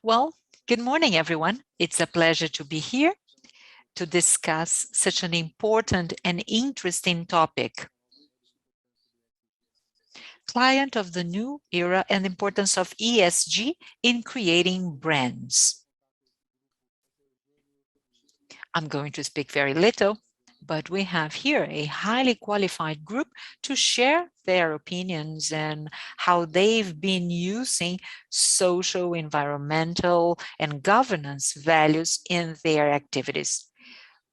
Well, good morning, everyone. It's a pleasure to be here to discuss such an important and interesting topic. Client of the new era and the importance of ESG in creating brands. I'm going to speak very little, but we have here a highly qualified group to share their opinions and how they've been using social, environmental, and governance values in their activities.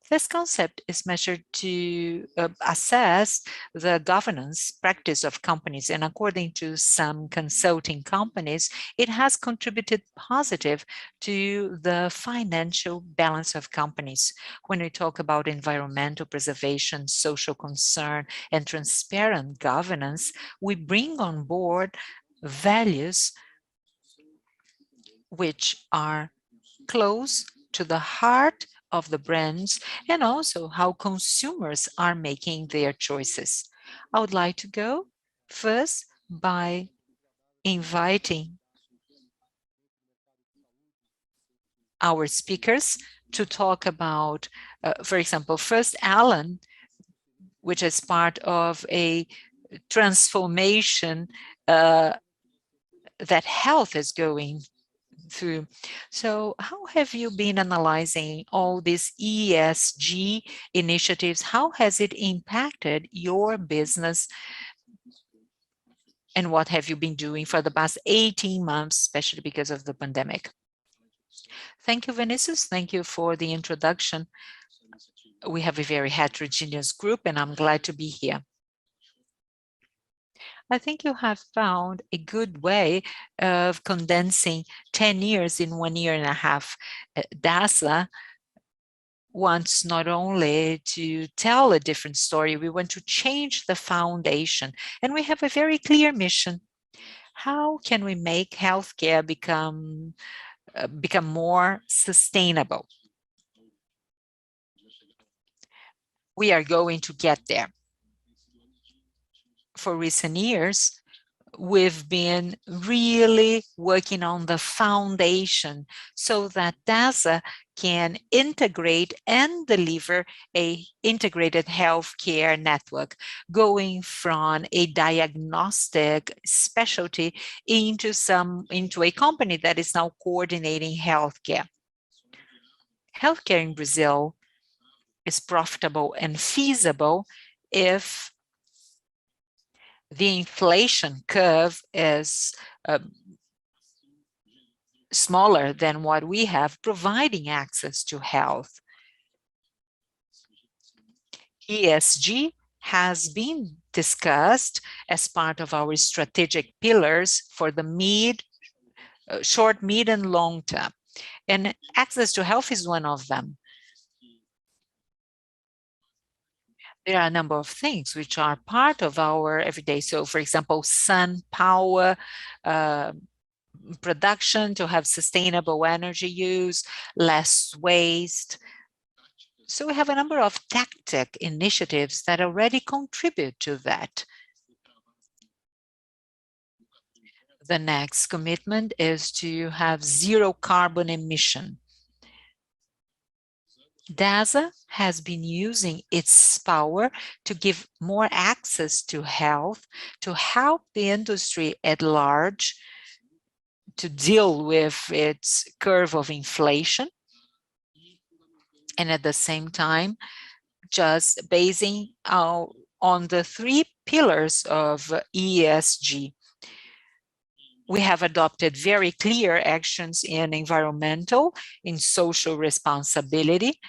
This concept is measured to assess the governance practice of companies, and according to some consulting companies, it has contributed positive to the financial balance of companies. When we talk about environmental preservation, social concern, and transparent governance, we bring on board values which are close to the heart of the brands and also how consumers are making their choices. I would like to go first by inviting our speakers to talk about, for example, first Allan, which is part of a transformation that health is going through. So how have you been analyzing all these ESG initiatives? How has it impacted your business? And what have you been doing for the past 18 months, especially because of the pandemic? Thank you, Vinicius. Thank you for the introduction. We have a very heterogeneous group, and I'm glad to be here. I think you have found a good way of condensing 10 years in 1 year and a half. Dasa wants not only to tell a different story, we want to change the foundation. And we have a very clear mission. How can we make healthcare become more sustainable? We are going to get there. For recent years, we've been really working on the foundation so that Dasa can integrate and deliver a integrated healthcare network, going from a diagnostic specialty into a company that is now coordinating healthcare. Healthcare in Brazil is profitable and feasible if the inflation curve is smaller than what we have, providing access to health. ESG has been discussed as part of our strategic pillars for the short, mid, and long term. And access to health is one of them. There are a number of things which are part of our everyday. So, for example, sun power, production to have sustainable energy use, less waste. So we have a number of tactic initiatives that already contribute to that. The next commitment is to have zero carbon emission. Dasa has been using its power to give more access to health, to help the industry at large to deal with its curve of inflation, and at the same time, just basing on the 3 pillars of ESG. We have adopted very clear actions in environmental, in social responsibility.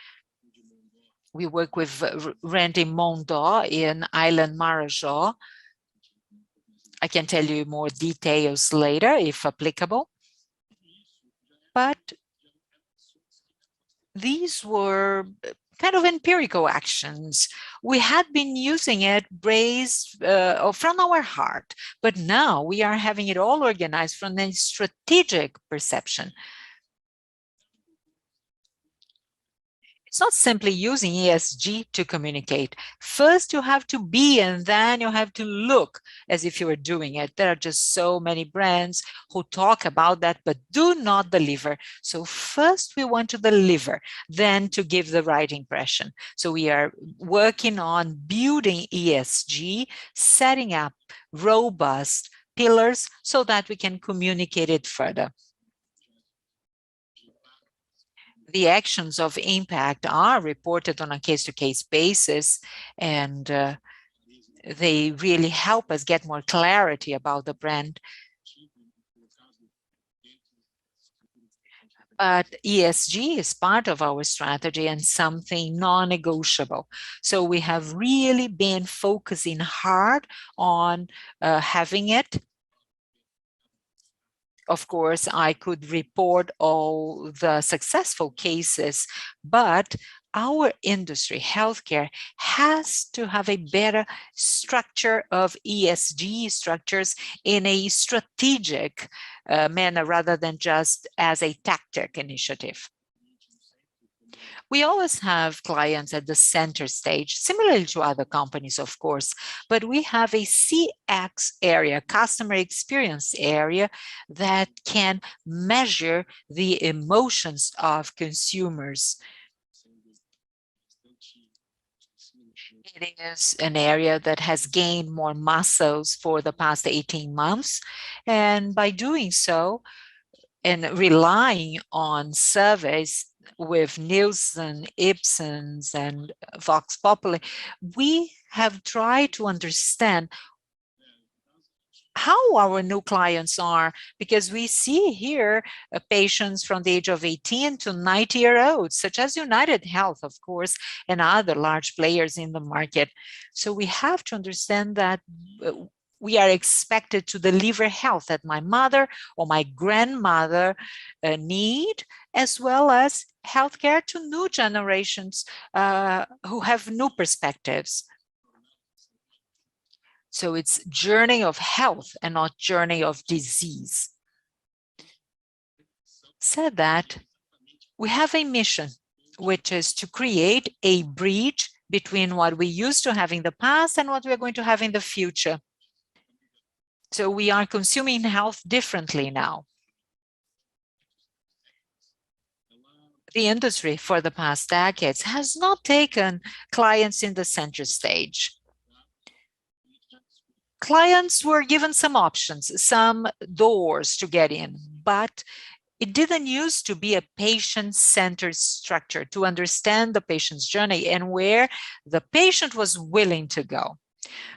We work with Randy Mondó in Island Marajó. I can tell you more details later if applicable. But these were kind of empirical actions. We had been using it based from our heart, but now we are having it all organized from a strategic perception. It's not simply using ESG to communicate. First, you have to be, and then you have to look as if you were doing it. There are just so many brands who talk about that, but do not deliver. So first, we want to deliver, then to give the right impression. So we are working on building ESG, setting up robust pillars so that we can communicate it further. The actions of impact are reported on a case-to-case basis, and they really help us get more clarity about the brand. But ESG is part of our strategy and something non-negotiable. So we have really been focusing hard on having it. Of course, I could report all the successful cases, but our industry, healthcare, has to have a better structure of ESG structures in a strategic manner rather than just as a tactic initiative. We always have clients at the center stage, similarly to other companies, of course, but we have a CX area, customer experience area, that can measure the emotions of consumers. It is an area that has gained more muscles for the past 18 months. And by doing so, and relying on surveys with Nielsen, Ipsons, and Vox Populi, we have tried to understand how our new clients are, because we see here patients from the age of 18 to 90-year-olds, such as UnitedHealth, of course, and other large players in the market. So we have to understand that we are expected to deliver health that my mother or my grandmother need, as well as healthcare to new generations who have new perspectives. So it's journey of health and not journey of disease. Said that, we have a mission, which is to create a bridge between what we used to have in the past and what we're going to have in the future. So we are consuming health differently now. The industry for the past decades has not taken clients in the center stage. Clients were given some options, some doors to get in, but it didn't used to be a patient-centered structure to understand the patient's journey and where the patient was willing to go.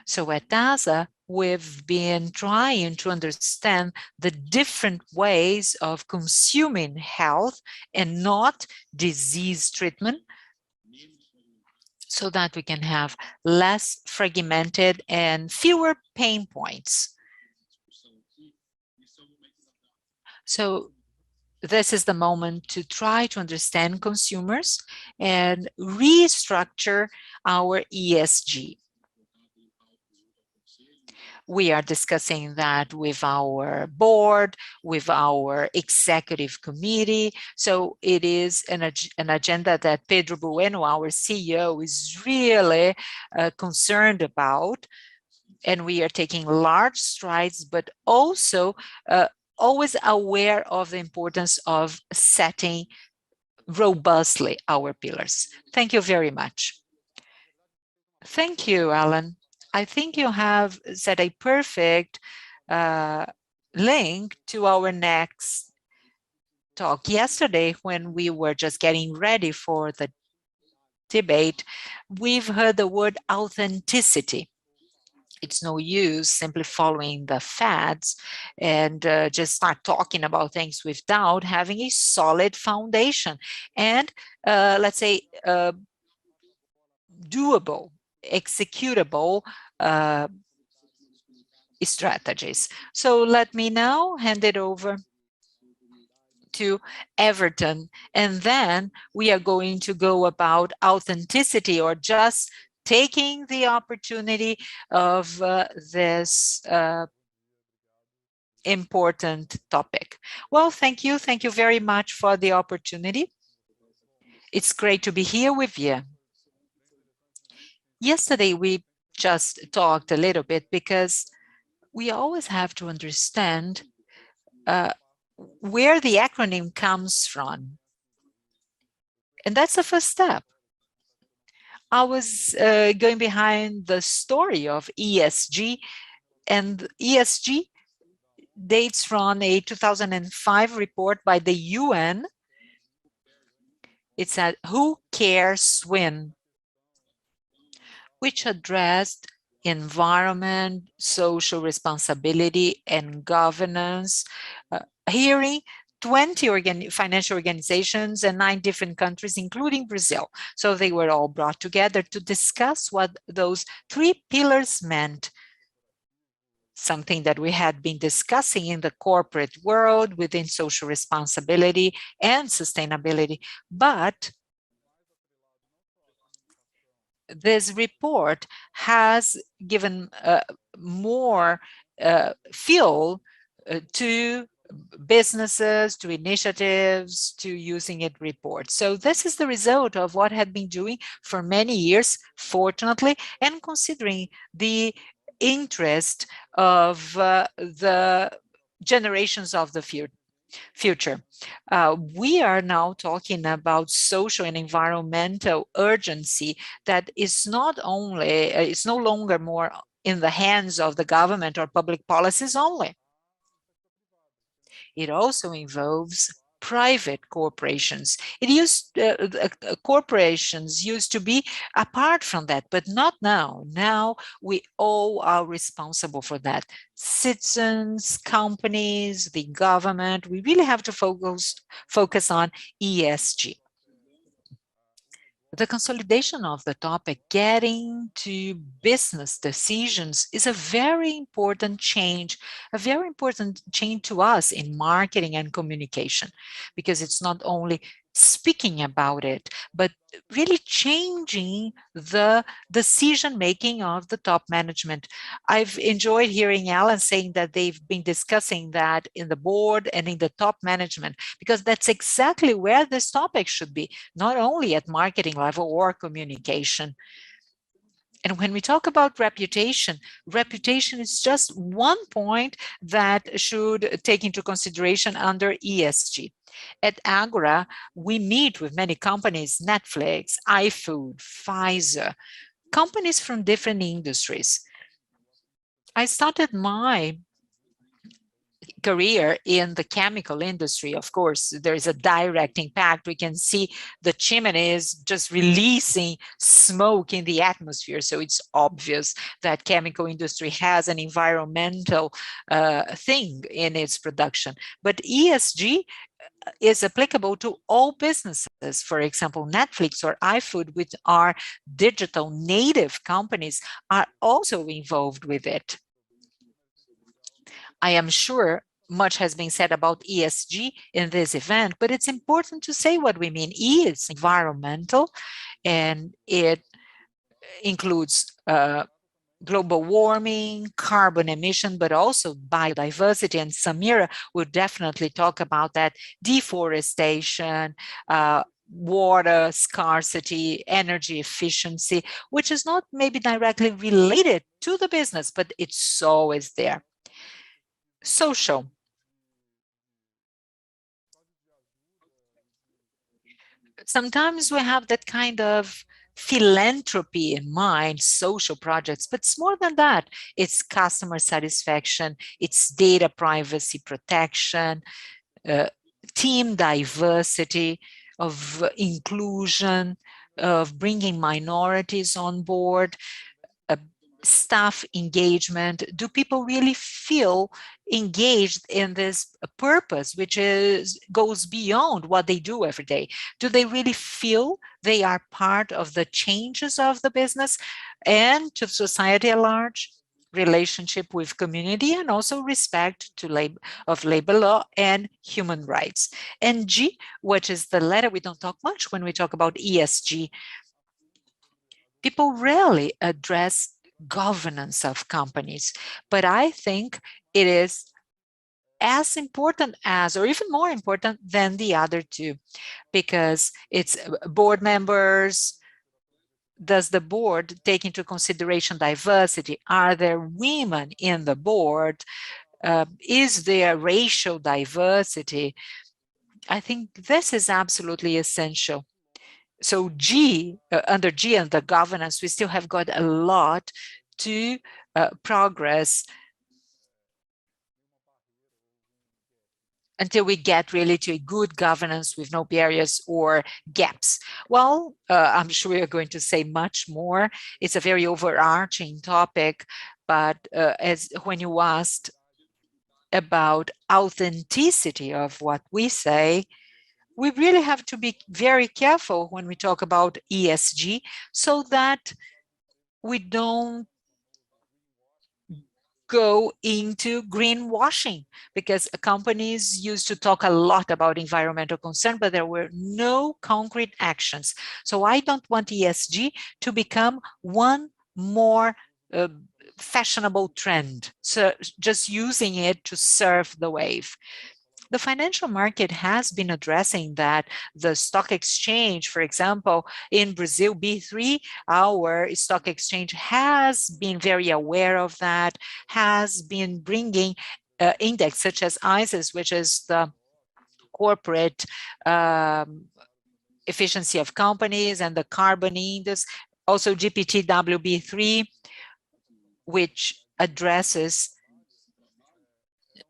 So at Dasa, we've been trying to understand the different ways of consuming health and not disease treatment, so that we can have less fragmented and fewer pain points. So this is the moment to try to understand consumers and restructure our ESG. We are discussing that with our board, with our executive committee. So it is an agenda that Pedro Bueno, our CEO, is really concerned about. And we are taking large strides, but also always aware of the importance of setting robustly our pillars. Thank you very much. Thank you, Allan. I think you have set a perfect link to our next talk. Yesterday, when we were just getting ready for the debate, we've heard the word authenticity. It's no use simply following the fads and just start talking about things without having a solid foundation and, let's say, doable, executable strategies. So let me now hand it over to Everton, and then we are going to go about authenticity, or just taking the opportunity of this important topic. Well, thank you. Thank you very much for the opportunity. It's great to be here with you. Yesterday, we just talked a little bit because we always have to understand where the acronym comes from. And that's the first step. I was going behind the story of ESG, and ESG dates from a 2005 report by the UN. It's a Who Cares When, which addressed environment, social responsibility, and governance, hearing 20 financial organizations and 9 different countries, including Brazil. So they were all brought together to discuss what those 3 pillars meant, something that we had been discussing in the corporate world within social responsibility and sustainability. But this report has given more fuel to businesses, to initiatives, to using it reports. So this is the result of what had been doing for many years, fortunately, and considering the interest of the generations of the future. We are now talking about social and environmental urgency that is not only, it's no longer more in the hands of the government or public policies only. It also involves private corporations. Corporations used to be apart from that, but not now. Now we all are responsible for that. Citizens, companies, the government, we really have to focus on ESG. The consolidation of the topic, getting to business decisions, is a very important change to us in marketing and communication, because it's not only speaking about it, but really changing the decision-making of the top management. I've enjoyed hearing Allan saying that they've been discussing that in the board and in the top management, because that's exactly where this topic should be, not only at marketing level or communication. And when we talk about reputation, reputation is just one point that should take into consideration under ESG. At Ágora, we meet with many companies, Netflix, iFood, Pfizer, companies from different industries. I started my career in the chemical industry. Of course, there is a direct impact. We can see the chimneys just releasing smoke in the atmosphere. So it's obvious that chemical industry has an environmental thing in its production. But ESG is applicable to all businesses. For example, Netflix or iFood, which are digital native companies, are also involved with it. I am sure much has been said about ESG in this event, but it's important to say what we mean. E is environmental, and it includes global warming, carbon emission, but also biodiversity. And Samira will definitely talk about that, deforestation, water scarcity, energy efficiency, which is not maybe directly related to the business, but it's always there. Social. Sometimes we have that kind of philanthropy in mind, social projects, but it's more than that. It's customer satisfaction, it's data privacy protection, team diversity, of inclusion, of bringing minorities on board, staff engagement. Do people really feel engaged in this purpose, which goes beyond what they do every day? Do they really feel they are part of the changes of the business and to society at large? Relationship with community, and also respect to labor law and human rights. And G, which is the letter we don't talk much when we talk about ESG. People rarely address governance of companies, but I think it is as important as, or even more important than the other two, because it's board members. Does the board take into consideration diversity? Are there women in the board? Is there racial diversity? I think this is absolutely essential. So G, under G and the governance, we still have got a lot to progress until we get really to a good governance with no barriers or gaps. Well, I'm sure we're going to say much more. It's a very overarching topic, but as when you asked about authenticity of what we say, we really have to be very careful when we talk about ESG so that we don't go into greenwashing, because companies used to talk a lot about environmental concern, but there were no concrete actions. So I don't want ESG to become one more fashionable trend, so just using it to surf the wave. The financial market has been addressing that. The stock exchange, for example, in Brazil, B3, our stock exchange has been very aware of that, has been bringing index such as ISIS, which is the corporate efficiency of companies, and the carbon index, also GPTW-B3, which addresses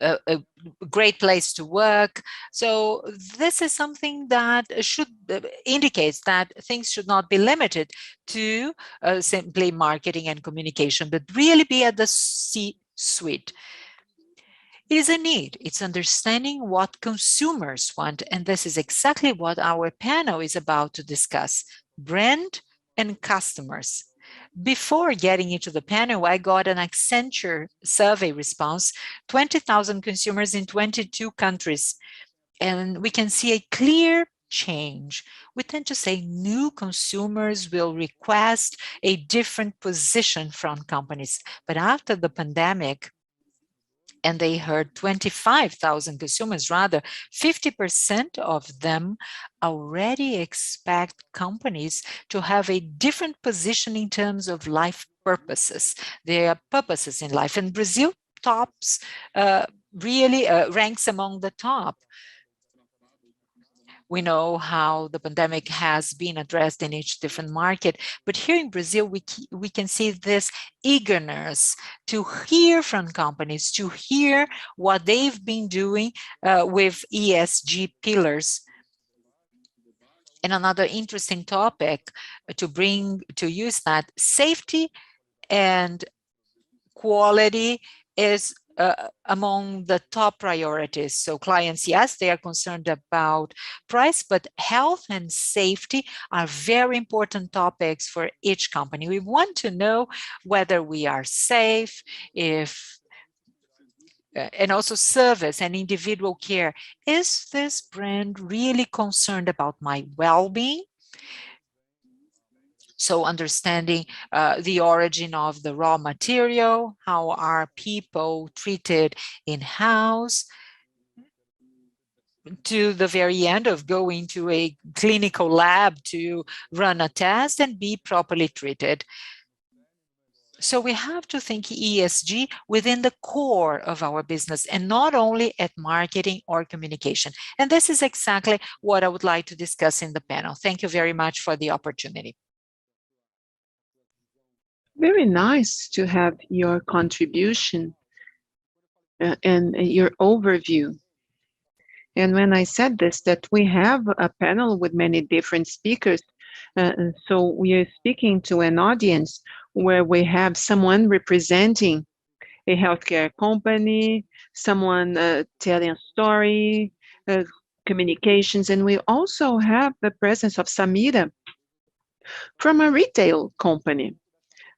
a great place to work. So this is something that should indicates that things should not be limited to simply marketing and communication, but really be at the C-suite. It is a need. It's understanding what consumers want, and this is exactly what our panel is about to discuss: brand and customers. Before getting into the panel, I got an Accenture survey response, 20,000 consumers in 22 countries, and we can see a clear change. We tend to say new consumers will request a different position from companies, but after the pandemic, and they heard 25,000 consumers, rather 50% of them already expect companies to have a different position in terms of life purposes, their purposes in life. And Brazil tops, really ranks among the top. We know how the pandemic has been addressed in each different market, but here in Brazil, we can see this eagerness to hear from companies, to hear what they've been doing with ESG pillars. And another interesting topic to use that, safety and quality is among the top priorities. So clients, yes, they are concerned about price, but health and safety are very important topics for each company. We want to know whether we are safe, if and also service and individual care. Is this brand really concerned about my well-being? So understanding the origin of the raw material, how are people treated in-house, to the very end of going to a clinical lab to run a test and be properly treated. So we have to think ESG within the core of our business and not only at marketing or communication. And this is exactly what I would like to discuss in the panel. Thank you very much for the opportunity. Very nice to have your contribution and your overview. And when I said this, that we have a panel with many different speakers, so we are speaking to an audience where we have someone representing a healthcare company, someone telling a story, communications, and we also have the presence of Samira from a retail company.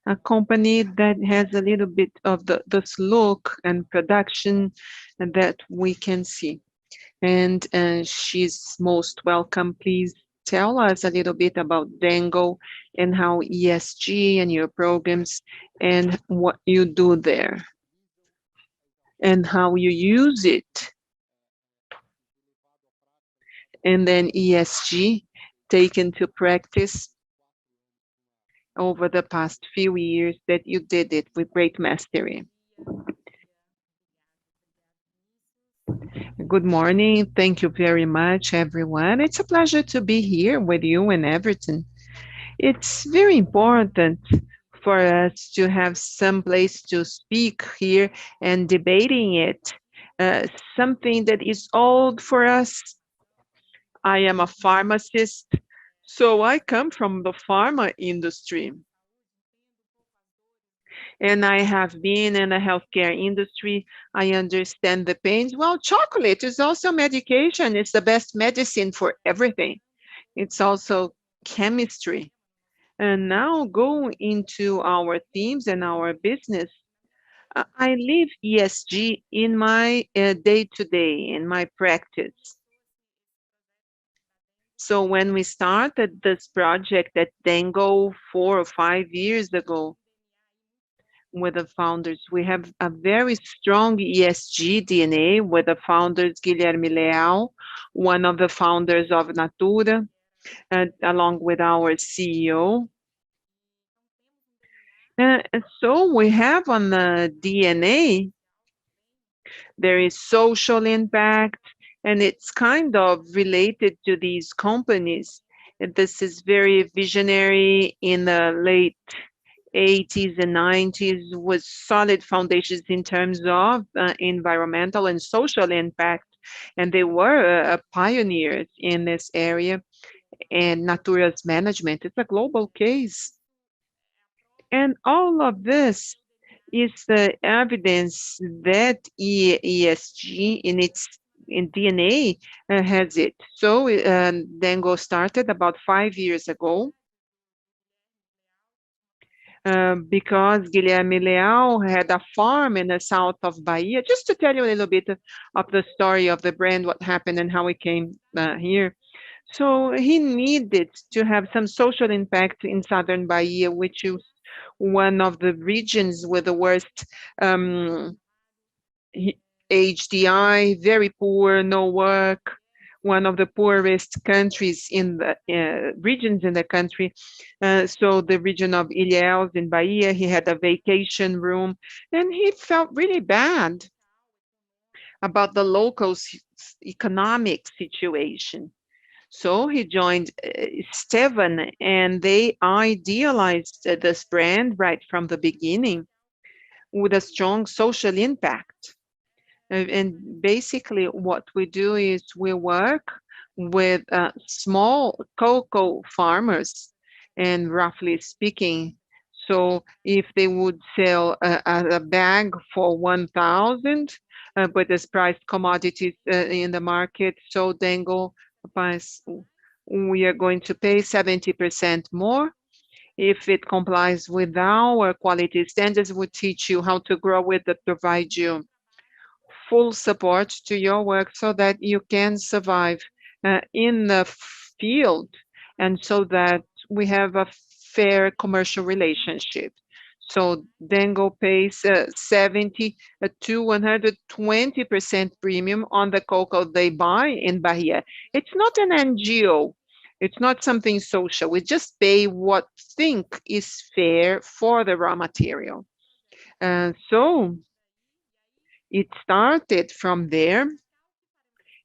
A company that has a little bit of this look and production that we can see. And she's most welcome. Please tell us a little bit about Dengo and how ESG and your programs and what you do there. and how you use it. And then ESG taken to practice over the past few years that you did it with great mastery. Good morning. Thank you very much, everyone. It's a pleasure to be here with you in Everton. It's very important for us to have some place to speak here and debating it. Something that is old for us. I am a pharmacist, so I come from the pharma industry. And I have been in the healthcare industry. I understand the pains. Well, chocolate is also medication. It's the best medicine for everything. It's also chemistry. And now go into our themes and our business. I live ESG in my day-to-day, in my practice. So when we started this project at Dengo 4 or 5 years ago, with the founders. We have a very strong ESG DNA with the founders, Guilherme Leal, one of the founders of Natura, along with our CEO. So we have on the DNA, there is social impact, and it's kind of related to these companies. And this is very visionary in the late 80s and 90s with solid foundations in terms of environmental and social impact. And they were pioneers in this area. And Natura's management, it's a global case. And all of this is the evidence that ESG in its in DNA has it. So Dengo started about 5 years ago because Guilherme Leal had a farm in the south of Bahia. Just to tell you a little bit of the story of the brand, what happened and how it came here. So he needed to have some social impact in southern Bahia, which is one of the regions with the worst HDI, very poor, no work, one of the poorest countries in the regions in the country. So the region of Ilhéus in Bahia, he had a vacation room, and he felt really bad about the local economic situation. So he joined Estevan, and they idealized this brand right from the beginning with a strong social impact. And basically, what we do is we work with small cocoa farmers, and roughly speaking, so if they would sell a bag for 1,000, but as priced commodities in the market, so Dengo buys, we are going to pay 70% more. If it complies with our quality standards, we teach you how to grow it, that provide you full support to your work so that you can survive in the field, and so that we have a fair commercial relationship. So Dengo pays 70 to 120% premium on the cocoa they buy in Bahia. It's not an NGO. It's not something social. We just pay what think is fair for the raw material. So it started from there.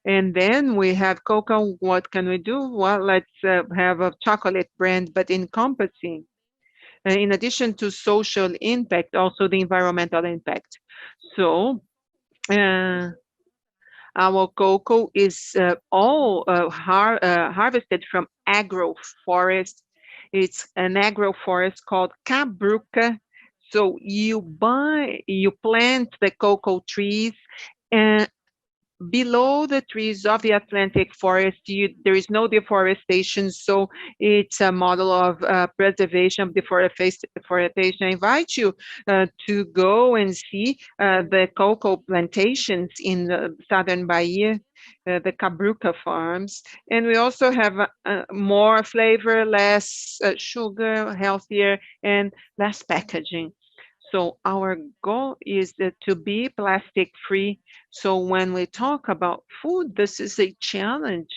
And then we have Coca. What can we do? Well, let's have a chocolate brand, but encompassing, in addition to social impact, also the environmental impact. So our cocoa is all harvested from agroforest. It's an agroforest called Cabruca. So you plant the cocoa trees, and below the trees of the Atlantic forest, there is no deforestation, so it's a model of preservation of deforestation. I invite you to go and see the cocoa plantations in the southern Bahia, the Cabruca farms. And we also have more flavor, less sugar, healthier, and less packaging. So our goal is to be plastic free. So when we talk about food, this is a challenge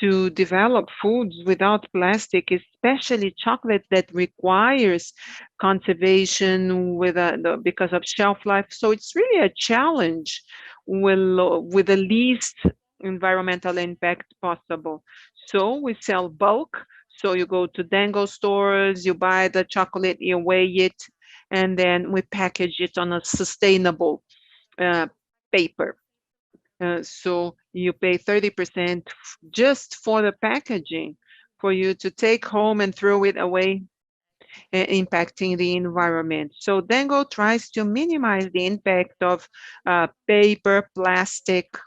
to develop foods without plastic, especially chocolate that requires conservation because of shelf life. So it's really a challenge with the least environmental impact possible. So we sell bulk. So you go to Dengo stores, you buy the chocolate, you weigh it, and then we package it on a sustainable uh, paper. So you pay 30% just for the packaging for you to take home and throw it away, impacting the environment. So Dengo tries to minimize the impact of paper, plastic,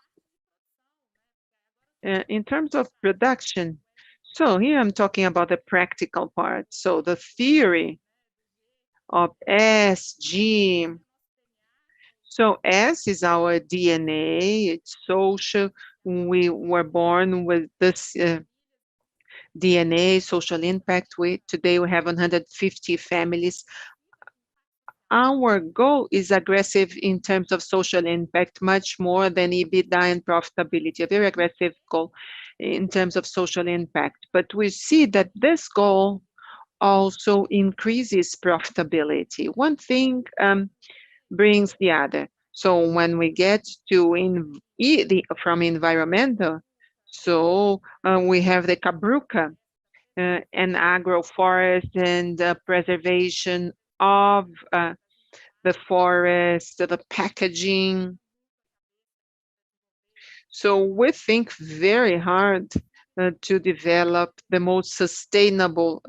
in terms of production. So here I'm talking about the practical part. So the theory of SG. So S is our DNA, it's social. We were born with this DNA, social impact. Today we have 150 families. Our goal is aggressive in terms of social impact, much more than EBITDA and profitability, a very aggressive goal in terms of social impact. But we see that this goal also increases profitability. One thing brings the other. So when we get to from environmental, so we have the Cabruca, an agroforest and preservation of the forest, the packaging. So we think very hard to develop the most sustainable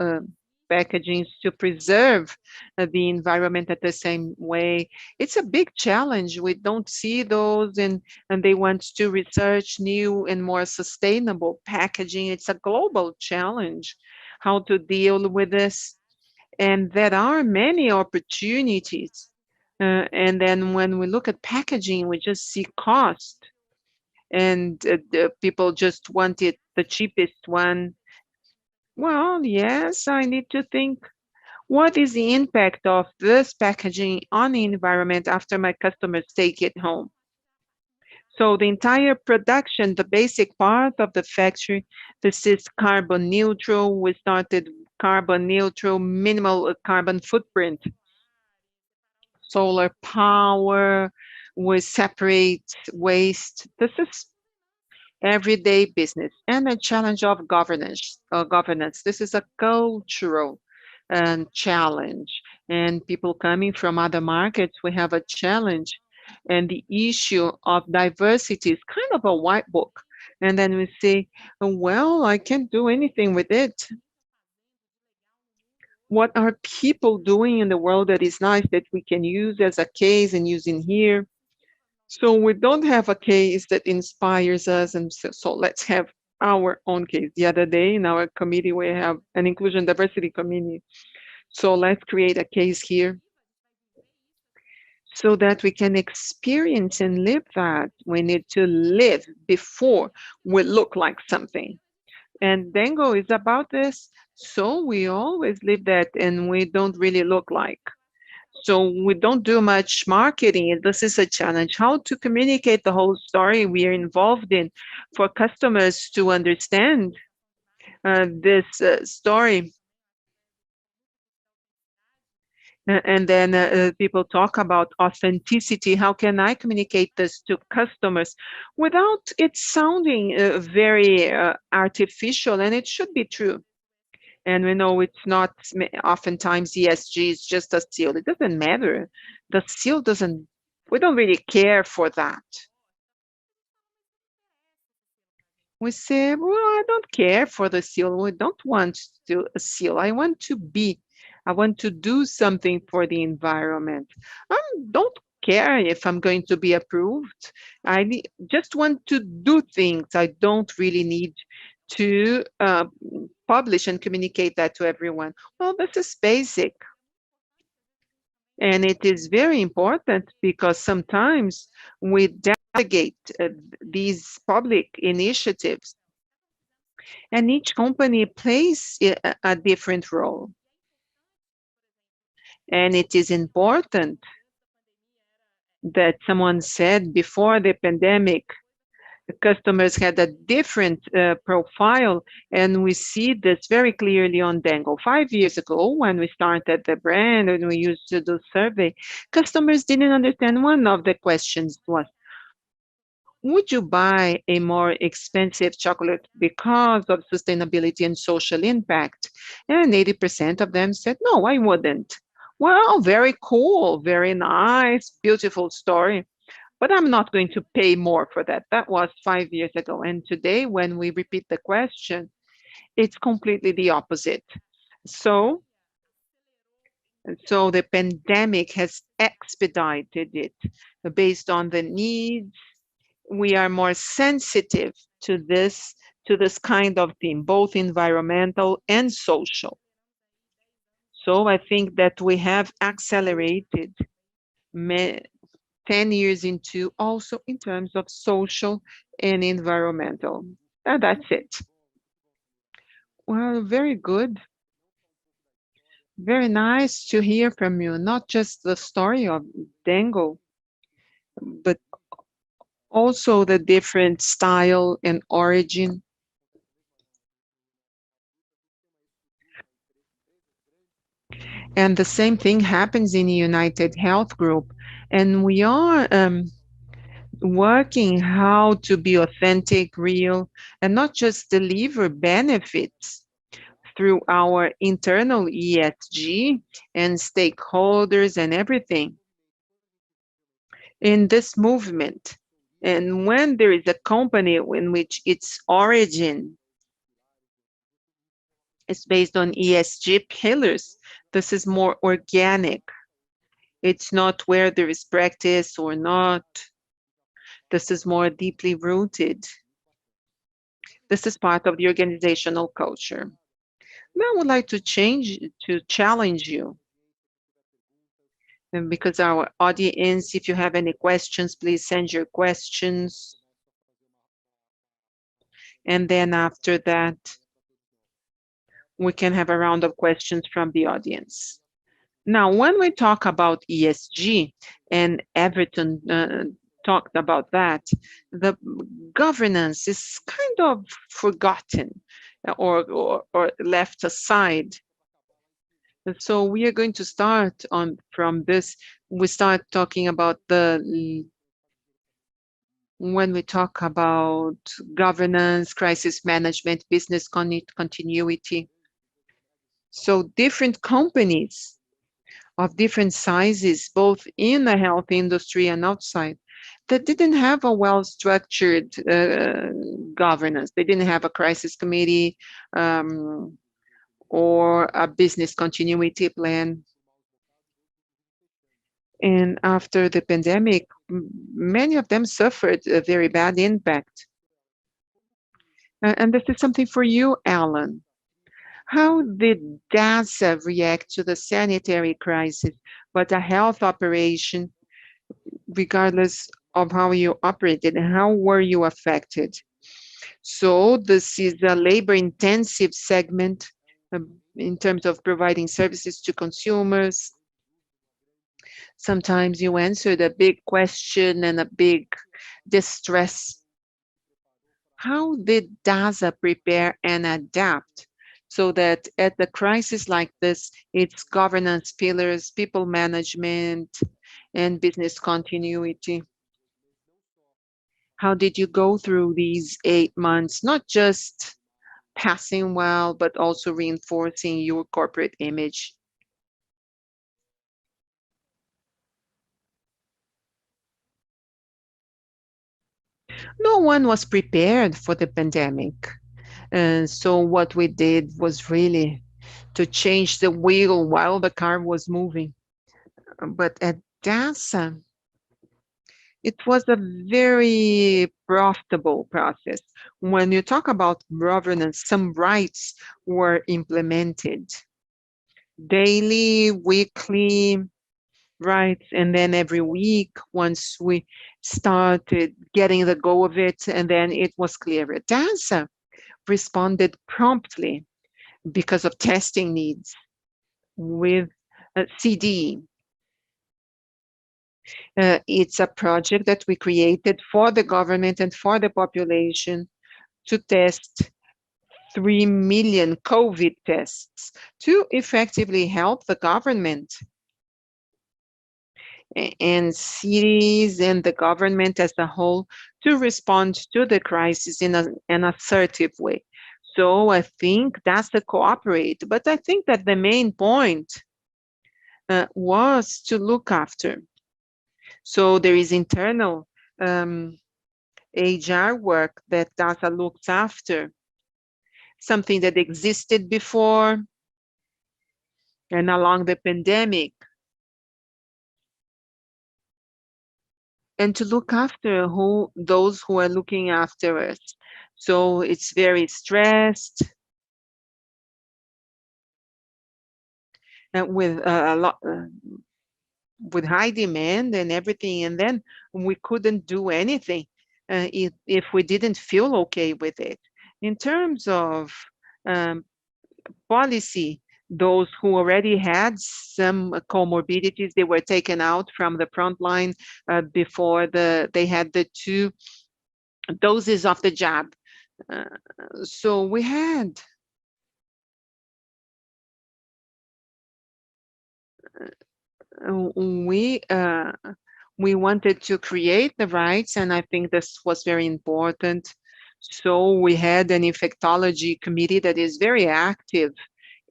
packaging to preserve the environment at the same way. It's a big challenge. We don't see those, and they want to research new and more sustainable packaging. It's a global challenge how to deal with this. And there are many opportunities. And then when we look at packaging, we just see cost, and the people just want it the cheapest one. Well, yes, I need to think, what is the impact of this packaging on the environment after my customers take it home? So the entire production, the basic part of the factory, this is carbon neutral. We started carbon neutral, minimal carbon footprint, solar power, we separate waste. This is everyday business, and a challenge of governance. This is a cultural challenge, and people coming from other markets, we have a challenge, and the issue of diversity is kind of a white book. And then we say, well, I can't do anything with it. What are people doing in the world that is nice that we can use as a case and use in here? So we don't have a case that inspires us, and so let's have our own case. The other day in our committee, we have an inclusion diversity committee. So let's create a case here so that we can experience and live that. We need to live before we look like something. And Dengo is about this. So we always live that, and we don't really look like. So we don't do much marketing, and this is a challenge. How to communicate the whole story we are involved in for customers to understand this story. And then people talk about authenticity. How can I communicate this to customers without it sounding very artificial? And it should be true. And we know it's not oftentimes ESG is just a seal. It doesn't matter. The seal doesn't, we don't really care for that. We say, well, I don't care for the seal. We don't want to a seal. I want to do something for the environment. I don't care if I'm going to be approved. Just want to do things. I don't really need to publish and communicate that to everyone. Well, this is basic. And it is very important because sometimes we delegate these public initiatives, and each company plays a different role. And it is important that someone said before the pandemic, the customers had a different profile, and we see this very clearly on Dengo. 5 years ago, when we started the brand and we used to do survey, customers didn't understand. One of the questions was, would you buy a more expensive chocolate because of sustainability and social impact? And 80% of them said, no, I wouldn't. Well, very cool, very nice, beautiful story. But I'm not going to pay more for that. That was 5 years ago. And today, when we repeat the question, it's completely the opposite. So, so the pandemic has expedited it based on the needs. We are more sensitive to this kind of theme, both environmental and social. So I think that we have accelerated 10 years into also in terms of social and environmental. And that's it. Well, very good. Very nice to hear from you, not just the story of Dengo, but also the different style and origin. And the same thing happens in the UnitedHealth Group. And we are working how to be authentic, real, and not just deliver benefits through our internal ESG and stakeholders and everything in this movement. And when there is a company in which its origin is based on ESG pillars, this is more organic. It's not where there is practice or not. This is more deeply rooted. This is part of the organizational culture. Now I would like to challenge you. And because our audience, if you have any questions, please send your questions. And then after that, we can have a round of questions from the audience. Now, when we talk about ESG, and Everton talked about that, the governance is kind of forgotten or left aside. So we are going to start from this. We start talking about when we talk about governance, crisis management, business continuity. So different companies of different sizes, both in the health industry and outside, that didn't have a well-structured governance. They didn't have a crisis committee or a business continuity plan. And after the pandemic, many of them suffered a very bad impact. And this is something for you, Allan. How did Dasa react to the sanitary crisis, but a health operation, regardless of how you operated, and how were you affected? So this is a labor-intensive segment in terms of providing services to consumers. Sometimes you answered a big question and a big distress. How did Dasa prepare and adapt so that at the crisis like this, its governance pillars, people management, and business continuity? How did you go through these 8 months, not just passing well, but also reinforcing your corporate image? No one was prepared for the pandemic. And so what we did was really to change the wheel while the car was moving. But at Dasa, it was a very profitable process. When you talk about governance, some rights were implemented. Daily, weekly rights, and then every week, once we started getting the go of it, and then it was clear. Dasa responded promptly because of testing needs with CD. It's a project that we created for the government and for the population to test 3 million COVID tests to effectively help the government and cities and the government as a whole to respond to the crisis in an assertive way. So I think that's the cooperate. But I think that the main point was to look after. So there is internal HR work that Dasa looks after, something that existed before and along the pandemic, and to look after those who are looking after us. So it's very stressed and with a lot with high demand and everything, and then we couldn't do anything if we didn't feel okay with it. In terms of policy, those who already had some comorbidities, they were taken out from the front line before they had the 2 doses of the jab. So we had we wanted to create the rights, and I think this was very important. So we had an infectology committee that is very active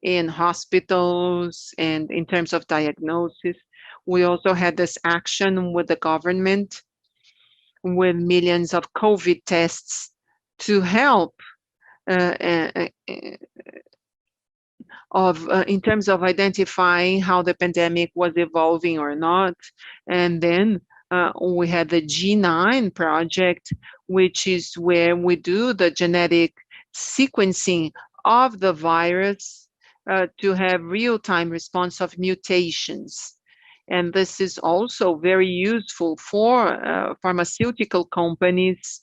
in hospitals and in terms of diagnosis. We also had this action with the government with millions of COVID tests to help in terms of identifying how the pandemic was evolving or not. And then we had the G9 project, which is where we do the genetic sequencing of the virus to have real-time response of mutations. And this is also very useful for pharmaceutical companies.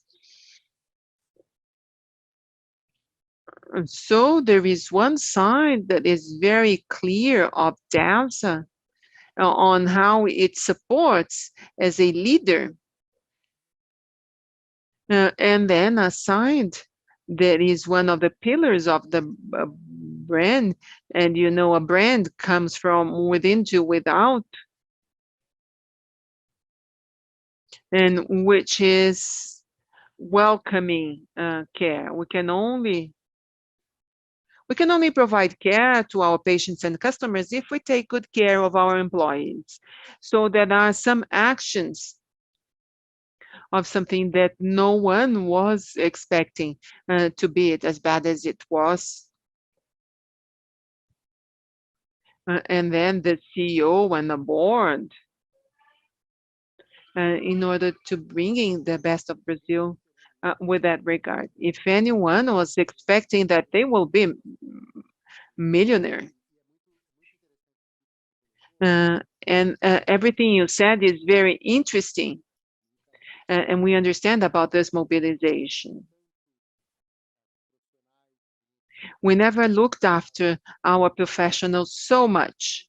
So there is one side that is very clear of Dasa on how it supports as a leader. And then a side that is one of the pillars of the brand. And you know, a brand comes from within to without, and which is welcoming care. We can only provide care to our patients and customers if we take good care of our employees. So there are some actions of something that no one was expecting to be it as bad as it was. And then the CEO and the board, in order to bringing the best of Brazil with that regard. If anyone was expecting that they will be millionaire, and everything you said is very interesting, and we understand about this mobilization. We never looked after our professionals so much,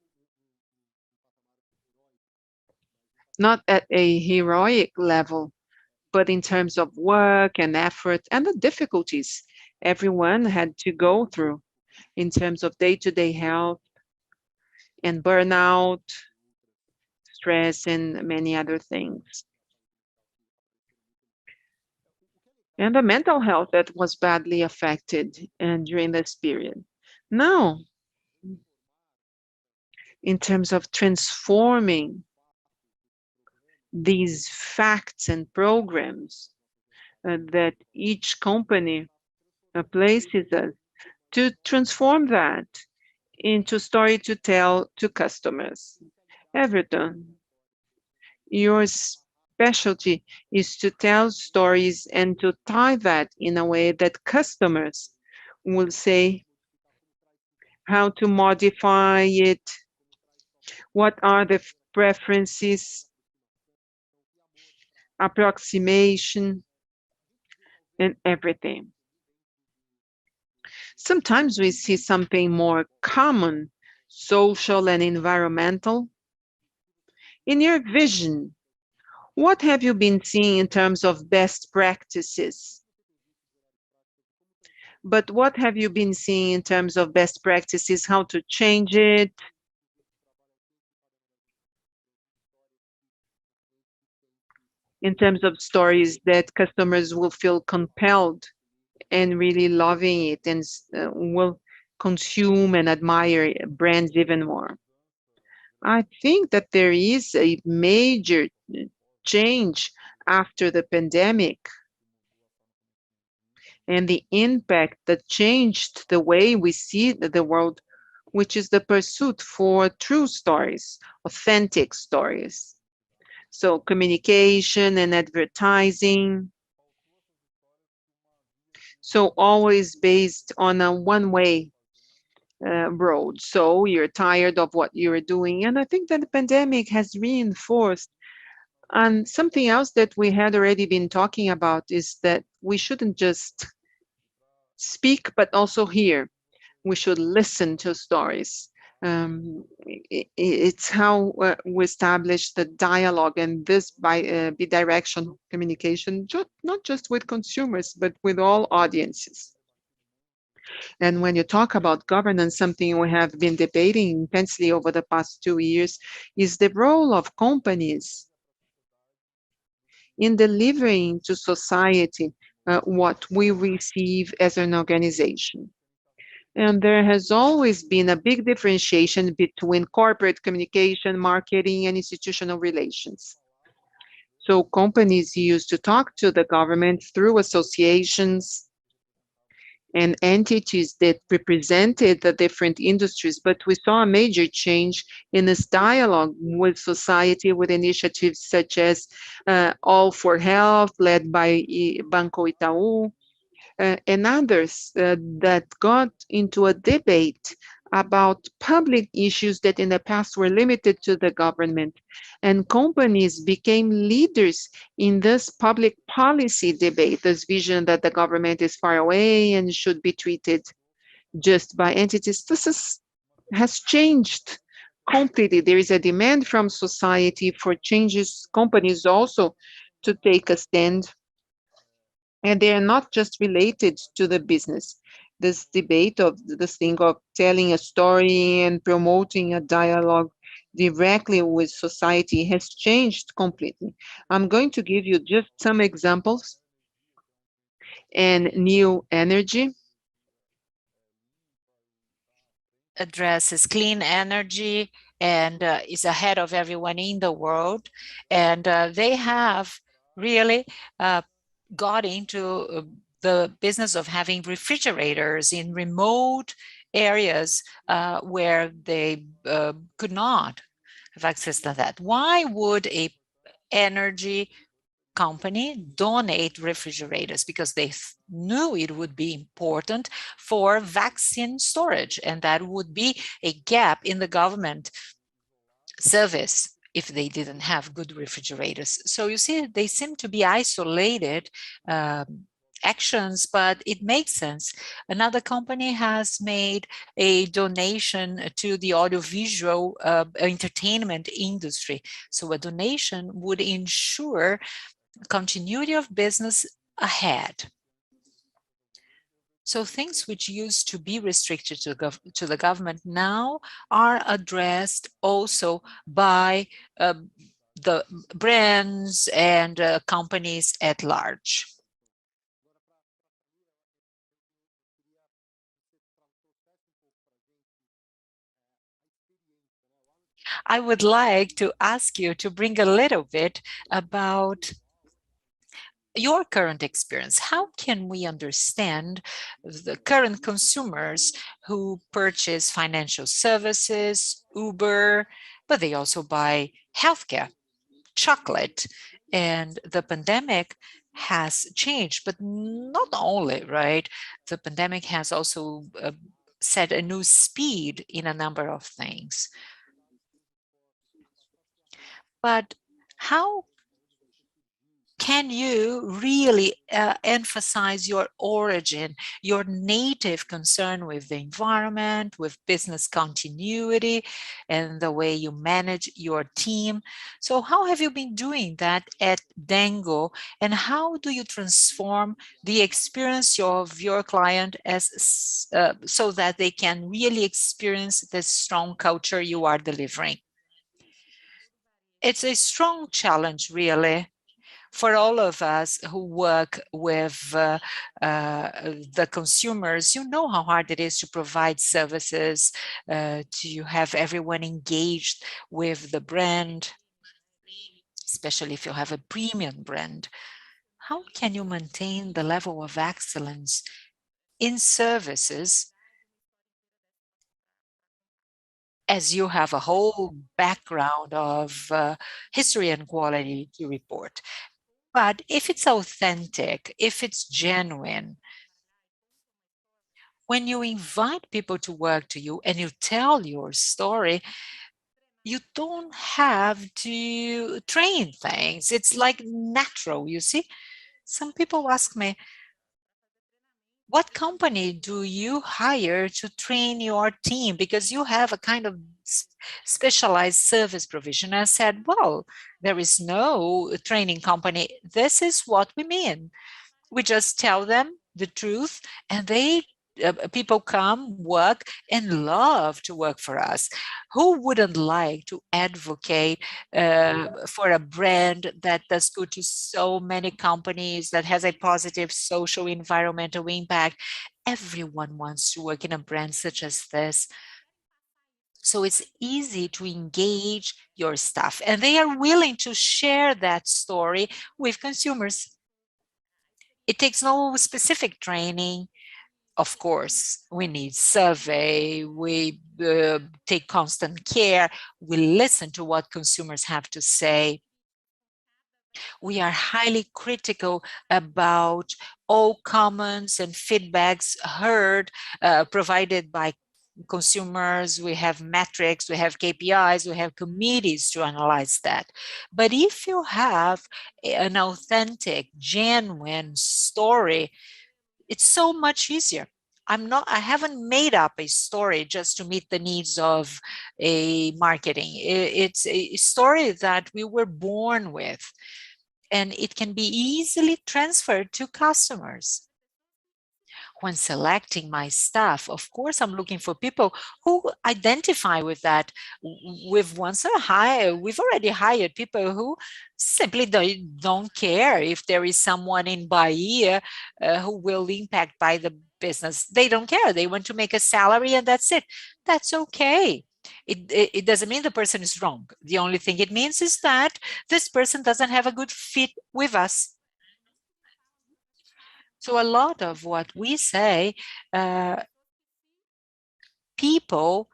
not at a heroic level, but in terms of work and effort and the difficulties everyone had to go through in terms of day-to-day health and burnout, stress, and many other things. And the mental health that was badly affected during this period. Now, in terms of transforming these facts and programs that each company places us, to transform that into story to tell to customers. Everton, your specialty is to tell stories and to tie that in a way that customers will say how to modify it, what are the preferences, approximation, and everything. Sometimes we see something more common, social and environmental. In your vision, what have you been seeing in terms of best practices? But what have you been seeing in terms of best practices, how to change it? In terms of stories that customers will feel compelled and really loving it and will consume and admire brands even more. I think that there is a major change after the pandemic and the impact that changed the way we see the world, which is the pursuit for true stories, authentic stories. So communication and advertising. So always based on a one-way road. So you're tired of what you're doing. And I think that the pandemic has reinforced. And something else that we had already been talking about is that we shouldn't just speak, but also hear. We should listen to stories. It's how we establish the dialogue and this bidirectional communication, not just with consumers, but with all audiences. And when you talk about governance, something we have been debating intensely over the past 2 years is the role of companies in delivering to society what we receive as an organization. And there has always been a big differentiation between corporate communication, marketing, and institutional relations. So companies used to talk to the government through associations and entities that represented the different industries, but we saw a major change in this dialogue with society with initiatives such as All for Health, led by Banco Itaú, and others that got into a debate about public issues that in the past were limited to the government. And companies became leaders in this public policy debate, this vision that the government is far away and should be treated just by entities. Has changed completely. There is a demand from society for changes, companies also to take a stand, and they are not just related to the business. This debate of this thing of telling a story and promoting a dialogue directly with society has changed completely. I'm going to give you just some examples. And new energy. Addresses clean energy and is ahead of everyone in the world. And they have really got into the business of having refrigerators in remote areas where they could not have access to that. Why would a energy company donate refrigerators? Because they knew it would be important for vaccine storage, and that would be a gap in the government service if they didn't have good refrigerators. So you see, they seem to be isolated actions, but it makes sense. Another company has made a donation to the audiovisual entertainment industry. So a donation would ensure continuity of business ahead. So things which used to be restricted to the government now are addressed also by the brands and companies at large. I would like to ask you to bring a little bit about your current experience. How can we understand the current consumers who purchase financial services, Uber, but they also buy healthcare, chocolate, and the pandemic has changed, but not only, right? The pandemic has also set a new speed in a number of things. But how can you really emphasize your origin, your native concern with the environment, with business continuity, and the way you manage your team? So how have you been doing that at Dengo, and how do you transform the experience of your client as so that they can really experience the strong culture you are delivering? It's a strong challenge, really, for all of us who work with the consumers. You know how hard it is to provide services, to have everyone engaged with the brand, especially if you have a premium brand. How can you maintain the level of excellence in services as you have a whole background of history and quality to report? But if it's authentic, if it's genuine, when you invite people to work to you and you tell your story, you don't have to train things. It's like natural, you see? Some people ask me, what company do you hire to train your team? Because you have a kind of specialized service provision. I said, well, there is no training company. This is what we mean. We just tell them the truth, and they people come, work, and love to work for us. Who wouldn't like to advocate for a brand that does good to so many companies, that has a positive social environmental impact? Everyone wants to work in a brand such as this. So it's easy to engage your staff, and they are willing to share that story with consumers. It takes no specific training. Of course, we need survey, we take constant care, we listen to what consumers have to say. We are highly critical about all comments and feedbacks heard, provided by consumers. We have metrics, we have KPIs, we have committees to analyze that. But if you have an authentic, genuine story, it's so much easier. I haven't made up a story just to meet the needs of a marketing. It's a story that we were born with, and it can be easily transferred to customers. When selecting my staff, of course, I'm looking for people who identify with that. We've we've already hired people who simply don't care if there is someone in Bahia who will impact by the business. They don't care. They want to make a salary and that's it. That's okay. It doesn't mean the person is wrong. The only thing it means is that this person doesn't have a good fit with us. So a lot of what we say, uh, people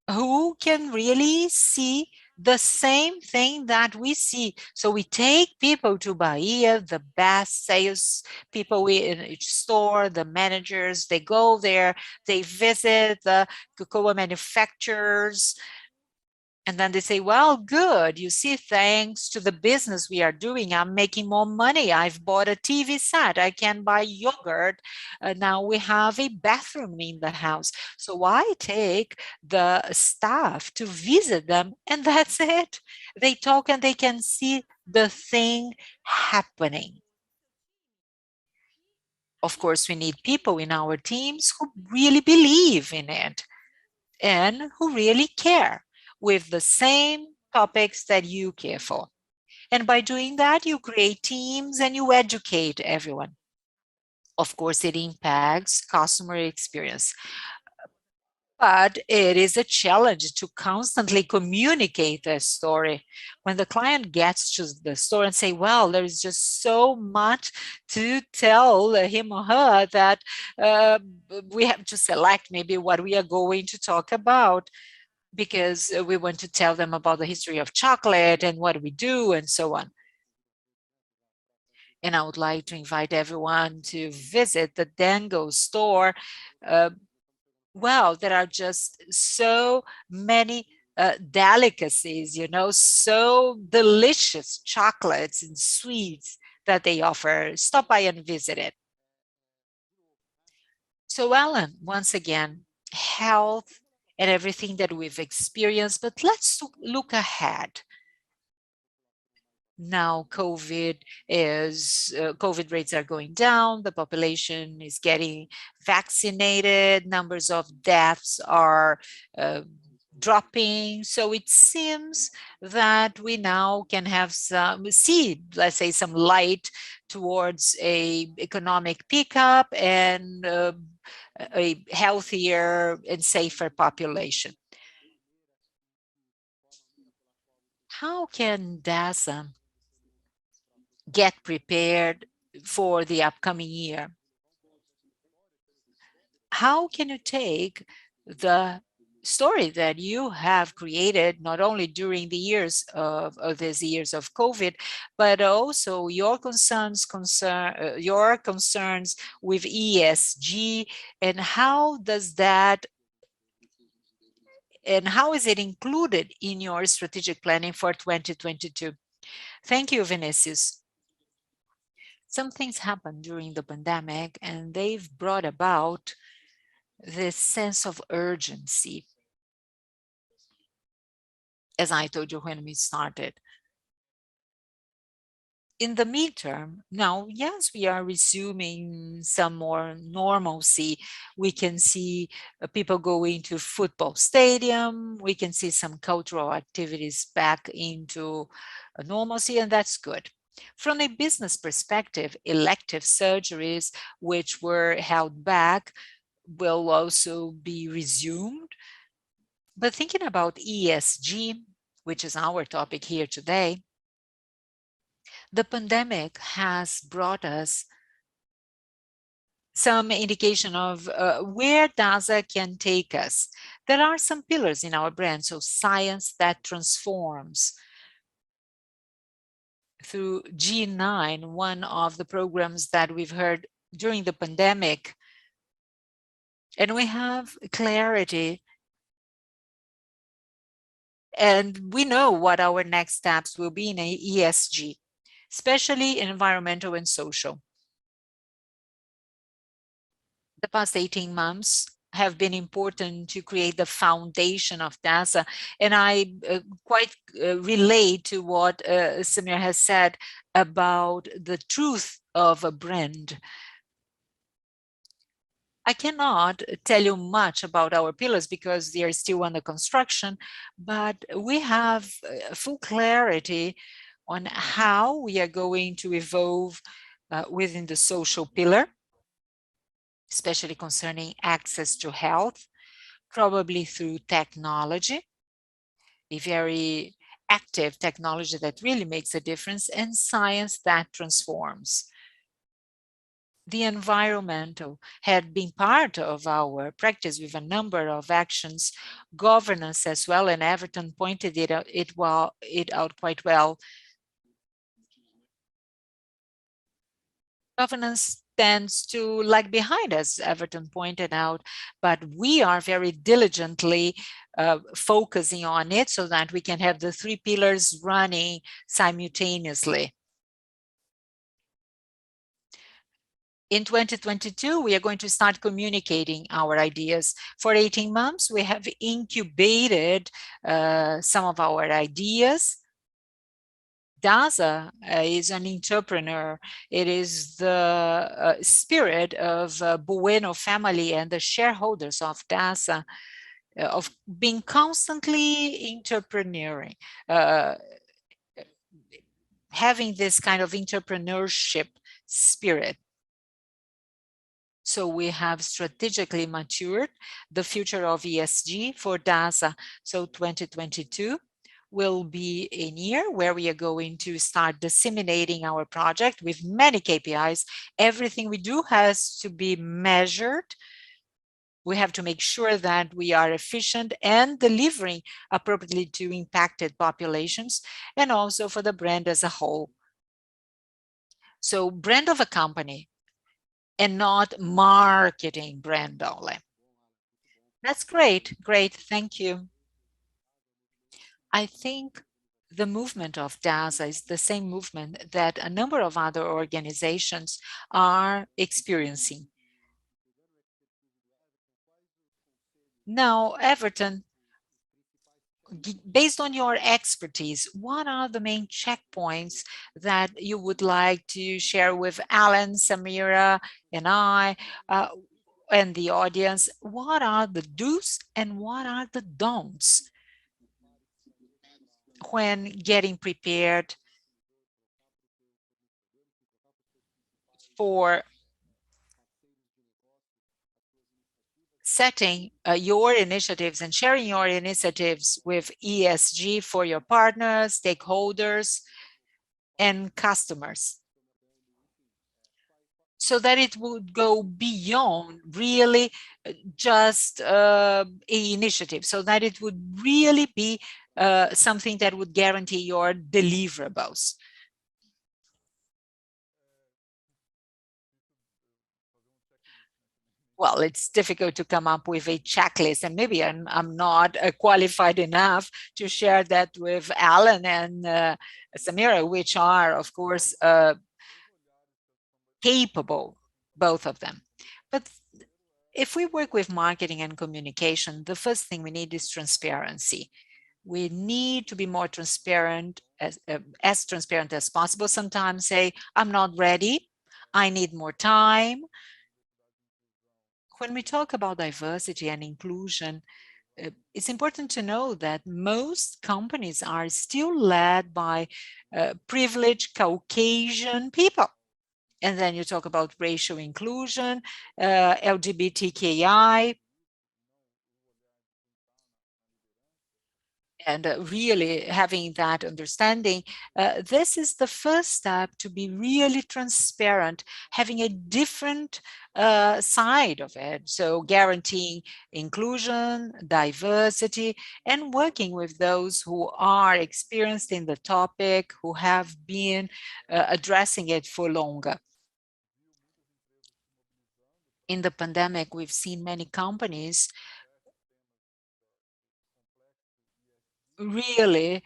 who can really see the same thing that we see. So we take people to Bahia, the best sales people in each store, the managers, they go there, they visit the cocoa manufacturers, and then they say, well, good. You see, thanks to the business we are doing, I'm making more money. I've bought a TV set. I can buy yogurt. Now we have a bathroom in the house. So I take the staff to visit them, and that's it. They talk and they can see the thing happening. Of course, we need people in our teams who really believe in it and who really care with the same topics that you care for. And by doing that, you create teams and you educate everyone. Of course, it impacts customer experience, but it is a challenge to constantly communicate the story. When the client gets to the store and say, well, there is just so much to tell him or her that we have to select maybe what we are going to talk about, because we want to tell them about the history of chocolate and what we do and so on. And I would like to invite everyone to visit the Dengo store. Well, there are just so many delicacies, you know, so delicious chocolates and sweets that they offer. Stop by and visit it. So Allan, once again, health and everything that we've experienced, but let's look ahead. Now COVID rates are going down, the population is getting vaccinated, numbers of deaths are uh, dropping. So it seems that we now can have let's say, some light towards a economic pickup and a healthier and safer population. How can Dasa get prepared for the upcoming year? How can you take the story that you have created, not only during the years of these years of COVID, but also your concerns with ESG, and how does that, and how is it included in your strategic planning for 2022? Thank you, Vinicius. Some things happened during the pandemic, and they've brought about this sense of urgency, as I told you when we started. In the midterm, now, yes, we are resuming some more normalcy. We can see people going to football stadium. We can see some cultural activities back into normalcy, and that's good. From a business perspective, elective surgeries, which were held back, will also be resumed. But thinking about ESG, which is our topic here today, the pandemic has brought us some indication of where Dasa can take us. There are some pillars in our brand, so science that transforms. Through G9, one of the programs that we've heard during the pandemic, and we have clarity, and we know what our next steps will be in ESG, especially environmental and social. The past 18 months have been important to create the foundation of Dasa. And I quite relate to what Samira has said about the truth of a brand. I cannot tell you much about our pillars because they are still under construction, but we have full clarity on how we are going to evolve within the social pillar, especially concerning access to health, probably through technology, a very active technology that really makes a difference, and science that transforms. The environmental had been part of our practice with a number of actions, governance as well, and Everton pointed it out quite well. Governance tends to lag behind, as Everton pointed out, but we are very diligently focusing on it so that we can have the three pillars running simultaneously. In 2022, we are going to start communicating our ideas. For 18 months, we have incubated some of our ideas. Dasa is an entrepreneur. It is the spirit of Bueno family and the shareholders of Dasa of being constantly entrepreneuring, having this kind of entrepreneurship spirit. So we have strategically matured the future of ESG for Dasa. So 2022 will be a year where we are going to start disseminating our project with many KPIs. Everything we do has to be measured. We have to make sure that we are efficient and delivering appropriately to impacted populations, and also for the brand as a whole. So brand of a company and not marketing brand only. That's great. Great. Thank you. I think the movement of Dasa is the same movement that a number of other organizations are experiencing. Now, Everton, based on your expertise, what are the main checkpoints that you would like to share with Allan, Samira, and I, and the audience? What are the do's and what are the don'ts when getting prepared for setting your initiatives and sharing your initiatives with ESG for your partners, stakeholders, and customers, so that it would go beyond really just a initiative, so that it would really be something that would guarantee your deliverables. Well, it's difficult to come up with a checklist, and maybe I'm not qualified enough to share that with Allan and Samira, which are, of course, capable, both of them. But if we work with marketing and communication, the first thing we need is transparency. We need to be more transparent, as transparent as possible. Sometimes say, I'm not ready, I need more time. When we talk about diversity and inclusion, it's important to know that most companies are still led by privileged Caucasian people. And then you talk about racial inclusion, LGBTQI, and really having that understanding, this is the first step to be really transparent, having a different side of it. So guaranteeing inclusion, diversity, and working with those who are experienced in the topic, who have been addressing it for longer. In the pandemic, we've seen many companies really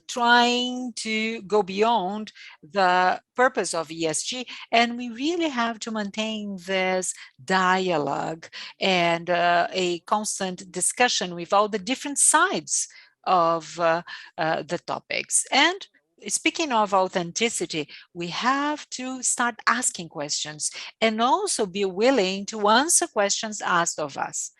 trying to go beyond the purpose of ESG. And we really have to maintain this dialogue and a constant discussion with all the different sides of the topics. And speaking of authenticity, we have to start asking questions and also be willing to answer questions asked of us.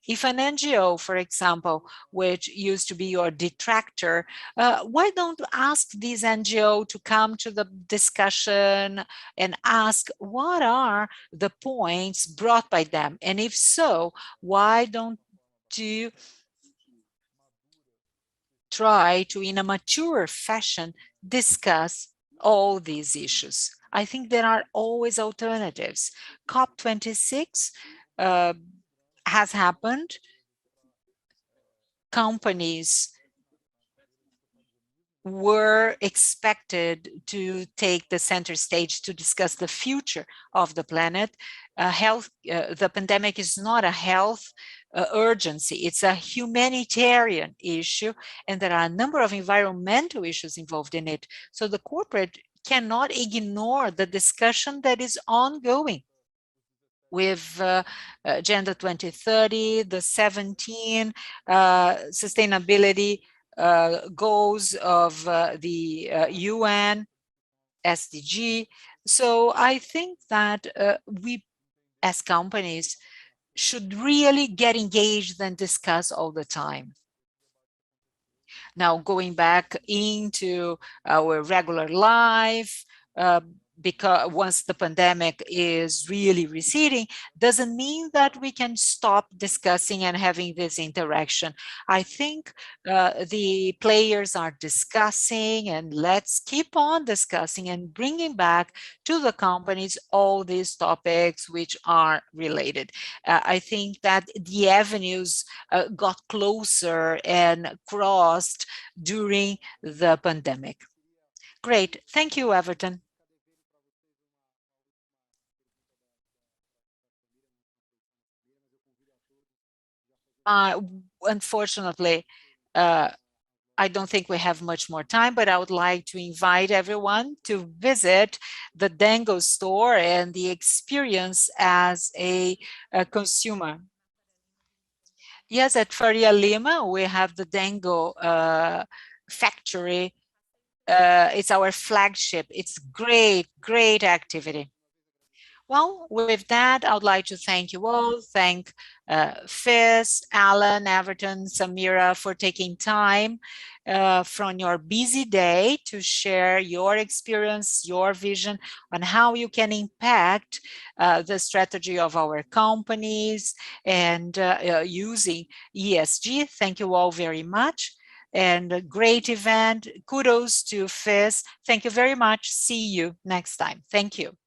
If an NGO, for example, which used to be your detractor, why don't you ask this NGO to come to the discussion and ask what are the points brought by them? And if so, why don't you try to, in a mature fashion, discuss all these issues? I think there are always alternatives. COP26 has happened. Companies were expected to take the center stage to discuss the future of the planet. The pandemic is not a health urgency, it's a humanitarian issue, and there are a number of environmental issues involved in it. So the corporate cannot ignore the discussion that is ongoing with Agenda 2030, the 17 sustainability goals of the UN, SDG. So I think that we as companies should really get engaged and discuss all the time. Now going back into our regular life, because once the pandemic is really receding, doesn't mean that we can stop discussing and having this interaction. I think the players are discussing, and let's keep on discussing and bringing back to the companies all these topics which are related. I think that the avenues got closer and crossed during the pandemic. Great. Thank you, Everton. Uh, Unfortunately, uh, I don't think we have much more time, but I would like to invite everyone to visit the Dengo store and the experience as a consumer. Yes, at Faria Lima, we have the Dengo factory. It's our flagship. It's great activity. Well, with that, I would like to thank you all. Thank FIS, Allan, Everton, Samira for taking time from your busy day to share your experience, your vision on how you can impact the strategy of our companies and using ESG. Thank you all very much. And a great event. Kudos to FIS. Thank you very much. See you next time. Thank you.